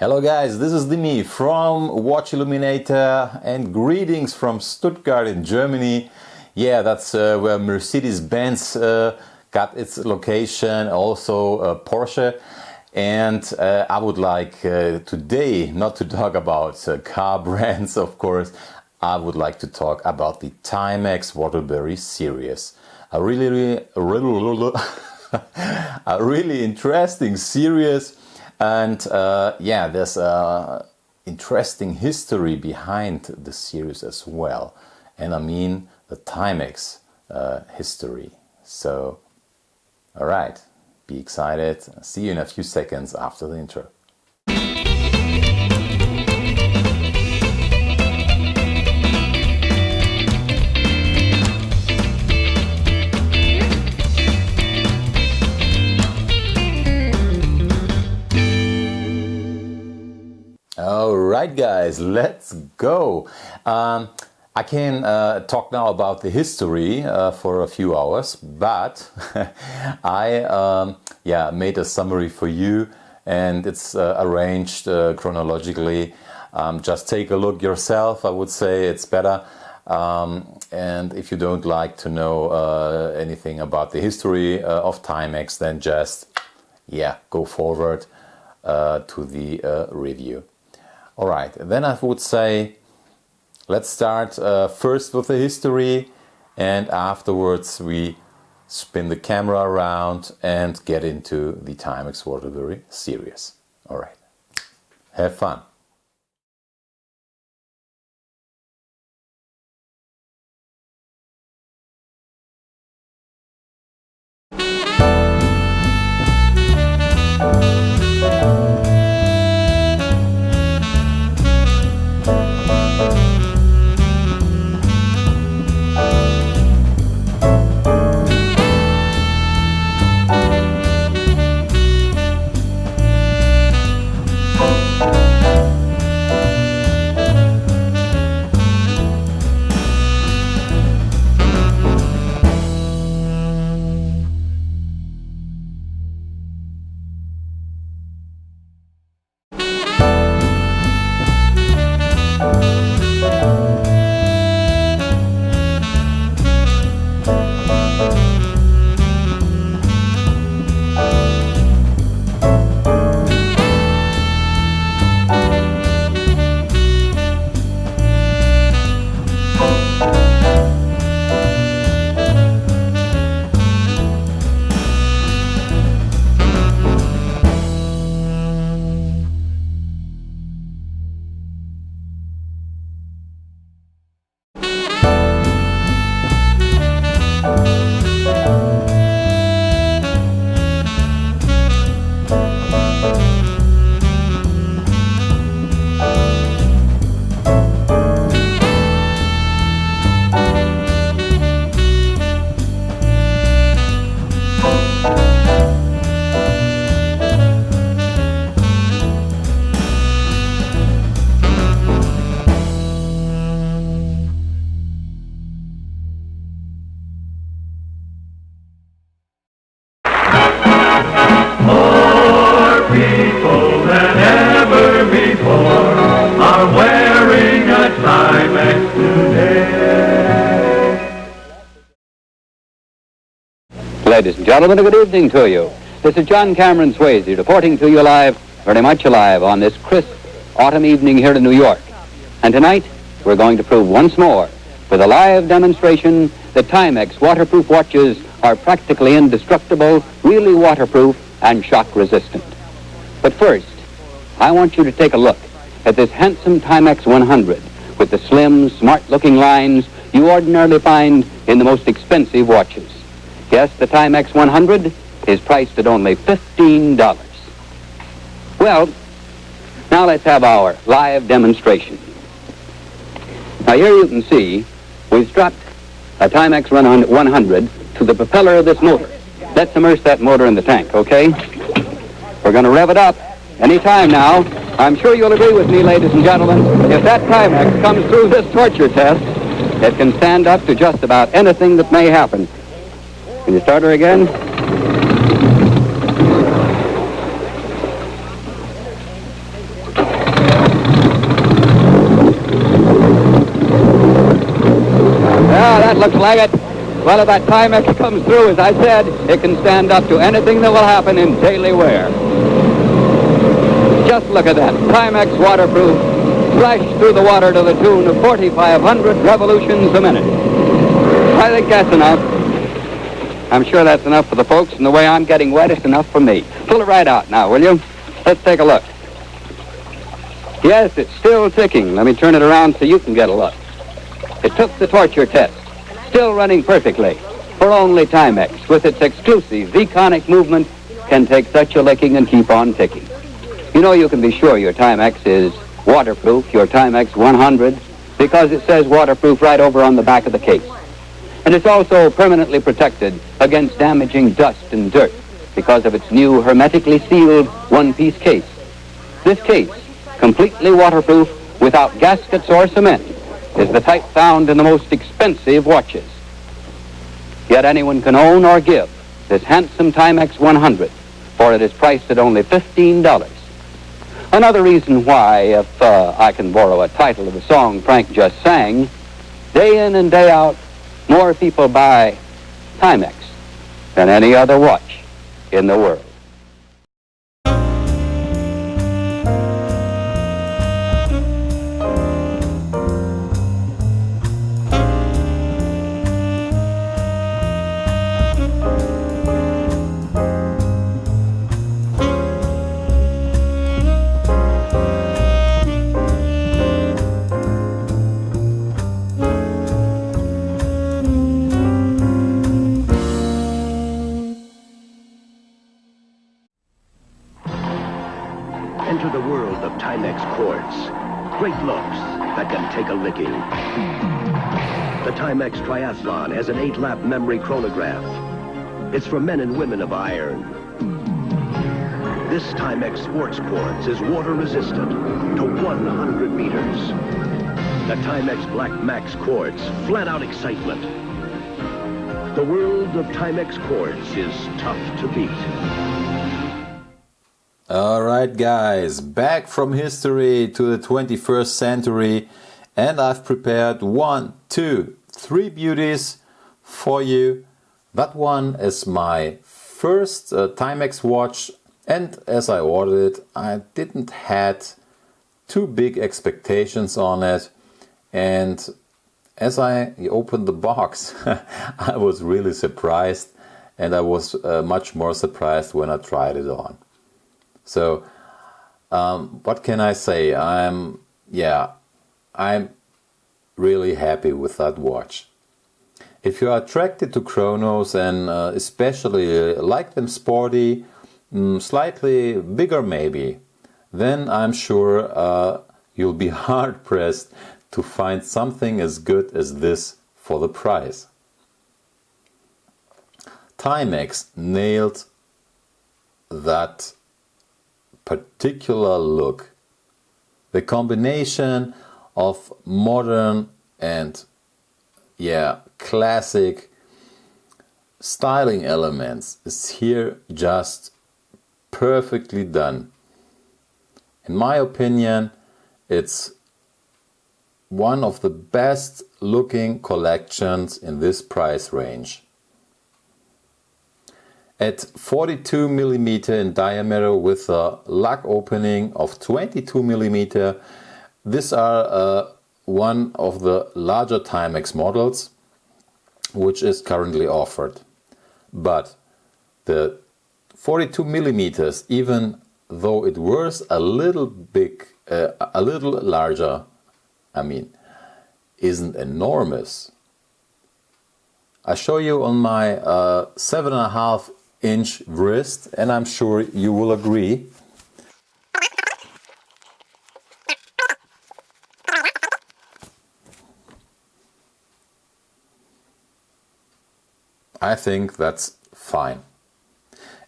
Hello guys, this is me from Watch Illuminator and greetings from Stuttgart in Germany. Yeah, that's where Mercedes-Benz got its location, also Porsche. And I would like today not to talk about car brands, of course. I would like to talk about the Timex Waterbury series. A really interesting series. And yeah, there's a interesting history behind the series as well. And I mean the Timex history. So, all right, be excited. See you in a few seconds after the intro. Alright guys, let's go. I can talk now about the history for a few hours, but I made a summary for you and it's arranged chronologically. Just take a look yourself, I would say it's better. And if you don't like to know anything about the history of Timex, then just go forward to the review. Alright, then I would say let's start first with the history and afterwards we spin the camera around and get into the Timex Waterbury series. Alright, have fun! Ladies and gentlemen, a good evening to you. This is John Cameron Swayze reporting to you live, very much alive, on this crisp autumn evening here in New York. And tonight, we're going to prove once more, with a live demonstration, that Timex waterproof watches are practically indestructible, really waterproof, and shock resistant. But first, I want you to take a look at this handsome Timex 100 with the slim, smart-looking lines you ordinarily find in the most expensive watches. Yes, the Timex 100 is priced at only $15. Well, now let's have our live demonstration. Now here you can see we've strapped a Timex 100 to the propeller of this motor. Let's immerse that motor in the tank, okay? We're going to rev it up any time now. I'm sure you'll agree with me, ladies and gentlemen, if that Timex comes through this torture test, it can stand up to just about anything that may happen. Can you start her again? looks like it. Well, if that Timex comes through, as I said, it can stand up to anything that will happen in daily wear. Just look at that. Timex waterproof, flash through the water to the tune of 4,500 revolutions a minute. I think that's enough. I'm sure that's enough for the folks, and the way I'm getting wet is enough for me. Pull it right out now, will you? Let's take a look. Yes, it's still ticking. Let me turn it around so you can get a look. It took the torture test. Still running perfectly. For only Timex, with its exclusive V-conic movement, can take such a licking and keep on ticking. You know, you can be sure your Timex is waterproof, your Timex 100, because it says waterproof right over on the back of the case. And it's also permanently protected against damaging dust and dirt because of its new hermetically sealed one-piece case. This case, completely waterproof without gaskets or cement, is the type found in the most expensive watches. Yet anyone can own or give this handsome Timex 100, for it is priced at only $15. Another reason why, if I can borrow a title of the song Frank just sang, day in and day out, more people buy Timex than any other watch in the world. Enter the world of Timex Quartz. Great looks that can take a licking. The Timex Triathlon has an 8-lap memory chronograph. It's for men and women of iron. This Timex Sports Quartz is water resistant to 100 meters. The Timex Black Max Quartz, flat out excitement. The world of Timex Quartz is tough to beat. Alright guys, back from history to the 21st century, and I've prepared 1, 2, 3 beauties for you. That one is my first Timex watch, and as I ordered it, I didn't had too big expectations on it, and as I opened the box I was really surprised, and I was much more surprised when I tried it on. So, what can I say? I'm really happy with that watch. If you are attracted to chronos and especially like them sporty, slightly bigger maybe, then I'm sure you'll be hard pressed to find something as good as this for the price. Timex nailed that particular look. The combination of modern and classic styling elements is here just perfectly done. In my opinion, it's one of the best looking collections in this price range. At 42 mm in diameter with a lug opening of 22 mm, these are one of the larger Timex models which is currently offered. But the 42 mm, even though it was a little larger, isn't enormous. I show you on my 7.5-inch wrist, and I'm sure you will agree. I think that's fine.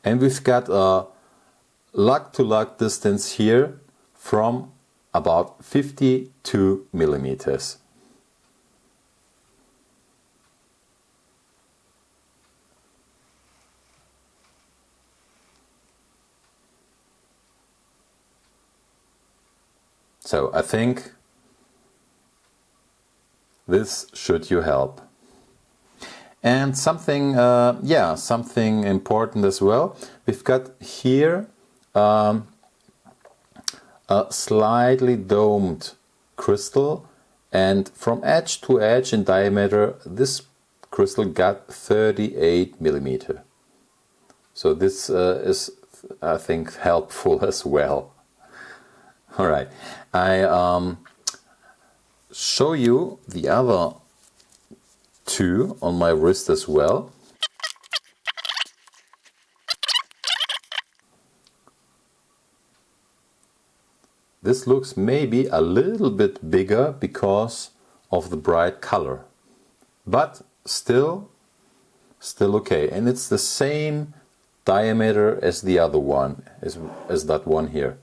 And we've got a lug to lug distance here from about 52 millimeters. So I think this should you help. And something, yeah, something important as well. We've got here a slightly domed crystal, and from edge to edge in diameter, this crystal got 38 millimeter. So this is, I think, helpful as well. All right, I show you the other two on my wrist as well. This looks maybe a little bit bigger because of the bright color, but still okay. And it's the same diameter as the other one, as that one here.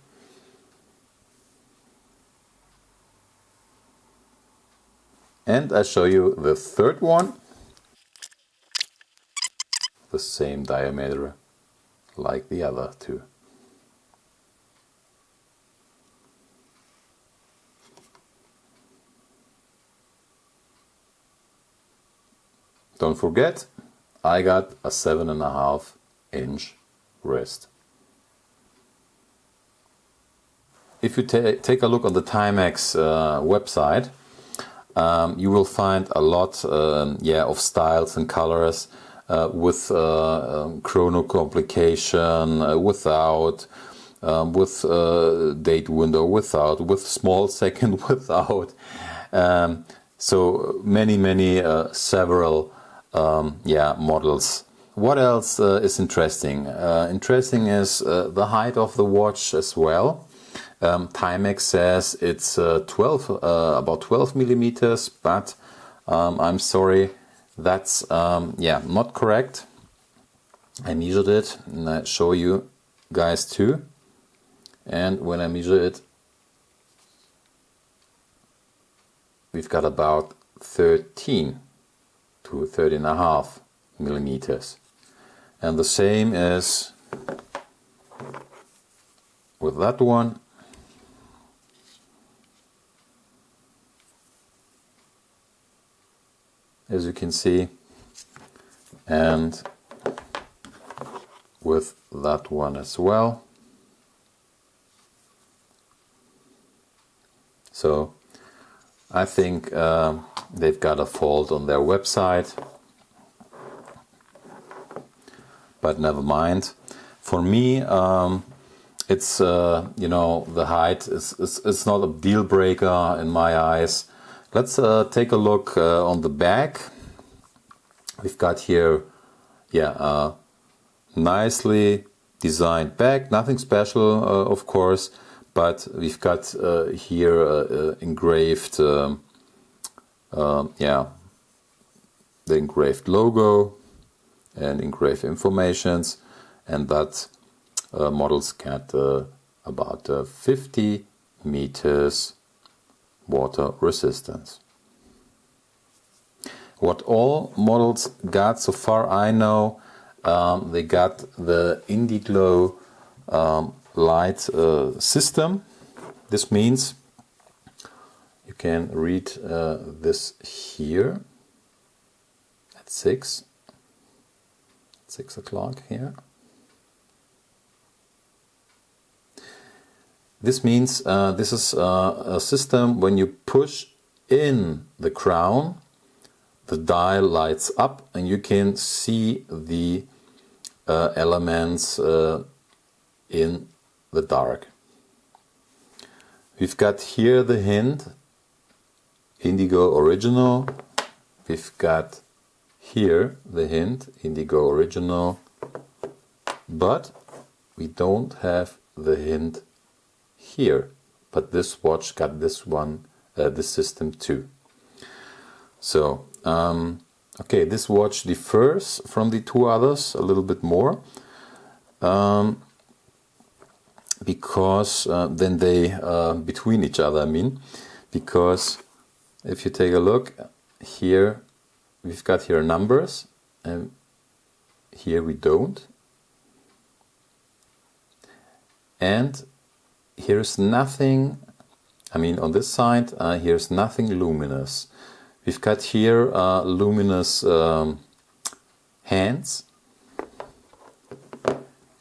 And I show you the third one, the same diameter like the other two. Don't forget, I got a 7.5 inch wrist. If you take a look on the Timex website, you will find a lot of styles and colors with chrono complication, without, with date window without, with small second without. So many several models. What else is interesting? Interesting is the height of the watch as well. Timex says it's about 12 millimeters, but I'm sorry, that's not correct. I measured it and I show you guys too. And when I measure it, we've got about 13 to 13.5 millimeters. And the same is with that one. As you can see, and with that one as well. So I think they've got a fault on their website, but never mind. For me, it's the height is not a deal breaker in my eyes. Let's take a look on the back. We've got here, nicely designed back, nothing special, of course, but we've got here engraved, the engraved logo and engraved informations, and that models got about 50 meters water resistance. What all models got, so far I know, they got the Indiglo light system. This means you can read this here at 6 o'clock here. This means this is a system when you push in the crown, the dial lights up and you can see the elements in the dark. We've got here the hint, Indigo Original. We've got here the hint, Indigo Original, but we don't have the hint here, but this watch got this one, this system too. So okay, this watch differs from the two others a little bit more, because then they between each other, I mean, because if you take a look here, we've got here numbers and here we don't, and here's nothing, I mean on this side, here's nothing luminous. We've got here luminous hands,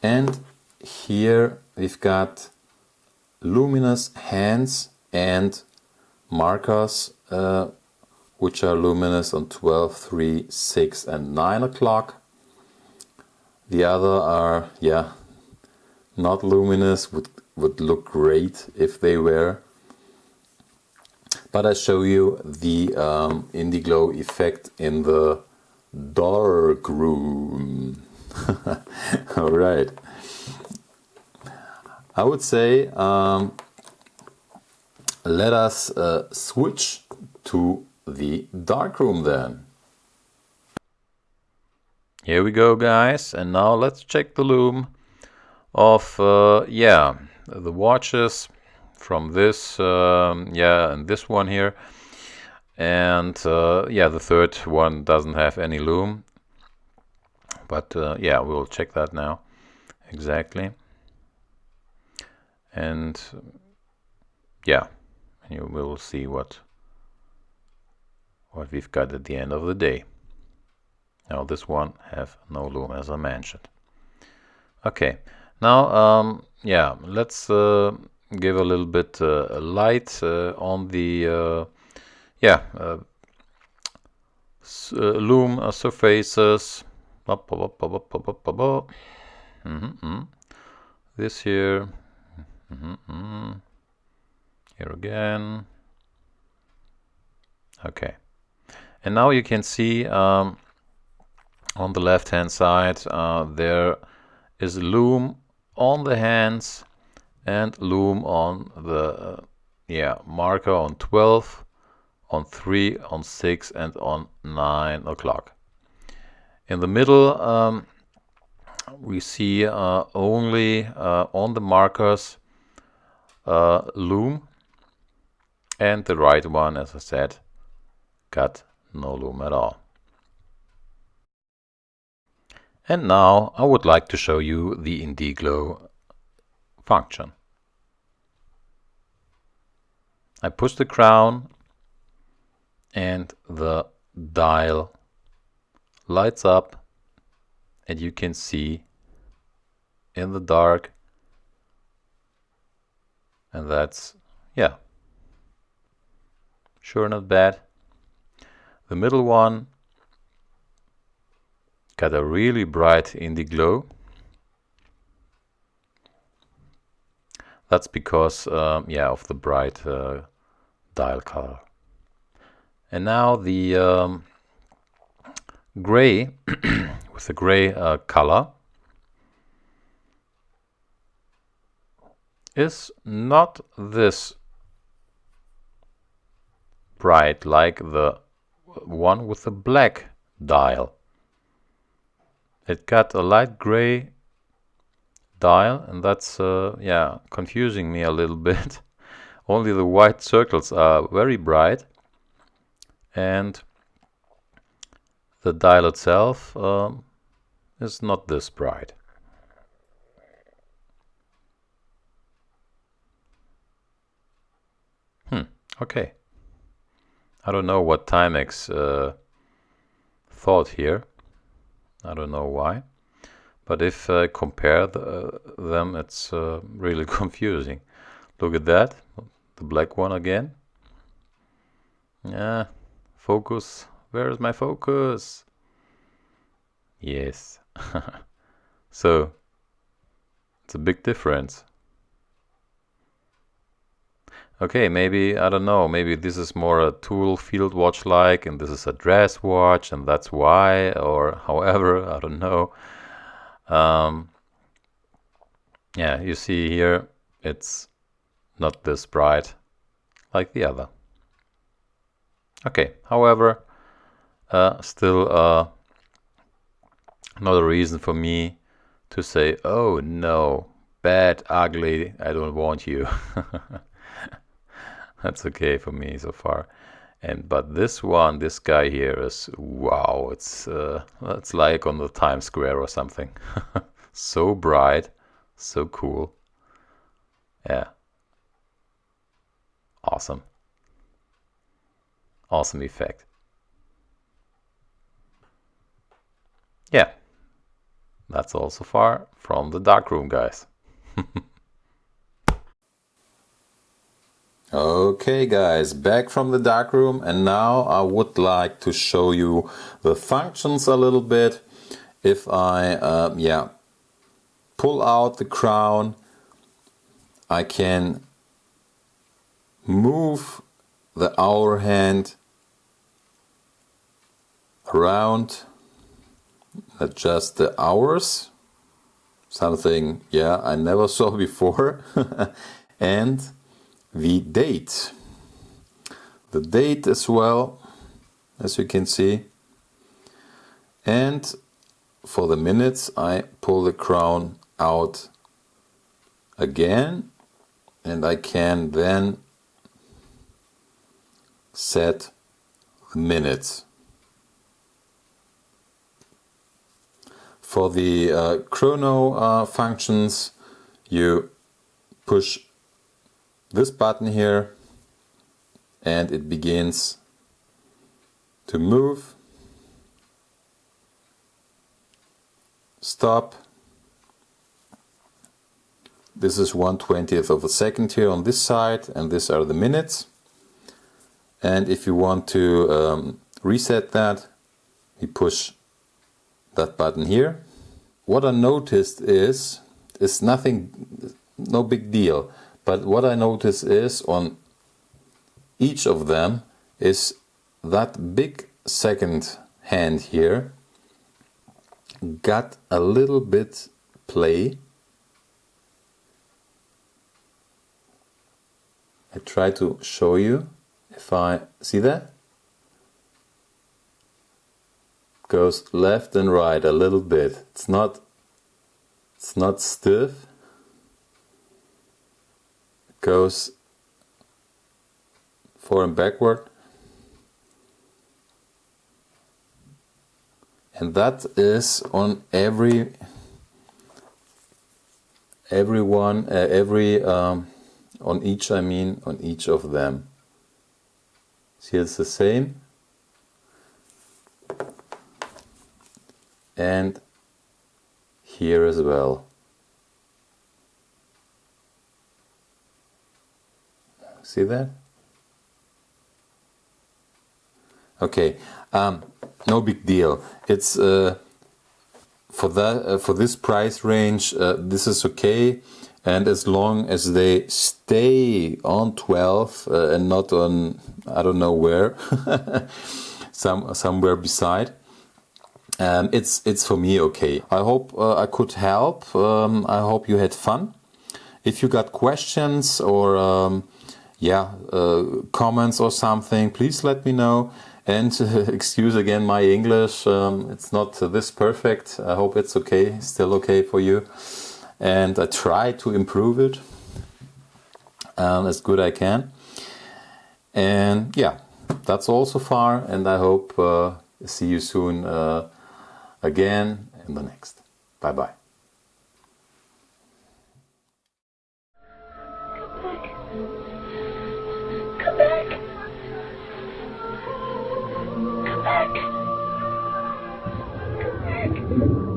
and here we've got luminous hands and markers which are luminous on 12, 3, 6 and 9 o'clock. The other are, yeah, not luminous, would look great if they were. But I show you the Indiglo effect in the dark room. Alright. I would say let us switch to the dark room then. Here we go, guys, and now let's check the lume of the watches from this and this one here, and the third one doesn't have any lume, but we'll check that now exactly, and you will see what we've got at the end of the day. Now this one have no lume, as I mentioned. Okay, now let's give a little bit light on the lume surfaces. This here, here again. Okay, and now you can see on the left hand side there is lume on the hands and lume on the marker on 12, on 3, on 6 and on 9 o'clock. In the middle we see only on the markers lume, and the right one, as I said, got no lume at all. And now I would like to show you the Indiglo function. I push the crown and the dial lights up, and you can see in the dark, and that's sure not bad. The middle one got a really bright Indiglo. That's because of the bright dial color. And now the gray with the gray color is not this bright like the one with the black dial. It got a light gray dial, and that's confusing me a little bit. Only the white circles are very bright, and the dial itself is not this bright. Okay. I don't know what Timex thought here. I don't know why. But if I compare them, it's really confusing. Look at that. The black one again. Yeah. Focus. Where is my focus? Yes. So, it's a big difference. Okay, maybe, I don't know, maybe this is more a tool field watch like, and this is a dress watch, and that's why, or however, I don't know. You see here, it's not this bright like the other. Okay, however, still not a reason for me to say, oh no, bad, ugly, I don't want you. That's okay for me so far. But this one, this guy here is, wow, it's like on the Times Square or something. So bright, so cool. Yeah. Awesome. Awesome effect. yeah, that's all so far from the darkroom, guys. Okay guys, back from the darkroom, and now I would like to show you the functions a little bit. If I pull out the crown, I can move the hour hand around, adjust the hours, something I never saw before, and the date as well, as you can see. And for the minutes, I pull the crown out again, and I can then set the minutes. For the chrono functions, you push this button here and it begins to move. Stop. This is 1/20th of a second here on this side, and these are the minutes. And if you want to reset that, you push that button here. What I noticed is nothing, no big deal, but what I noticed is on each of them is that big second hand here got a little bit play. I try to show you if I see that. Goes left and right a little bit. It's not stiff. It goes forward and backward. And that is on every on each, I mean on each of them. See, it's the same. And here as well. See that? Okay, no big deal. It's for this price range, this is okay, and as long as they stay on 12 and not on I don't know where, somewhere beside. It's for me okay. I hope I could help. I hope you had fun. If you got questions or comments or something, please let me know. And excuse again my English. It's not this perfect. I hope it's okay, still okay for you. And I try to improve it as good I can. And yeah, that's all so far. And I hope see you soon. Again in the next. Bye bye. Come back. Come back. Come back. Come back.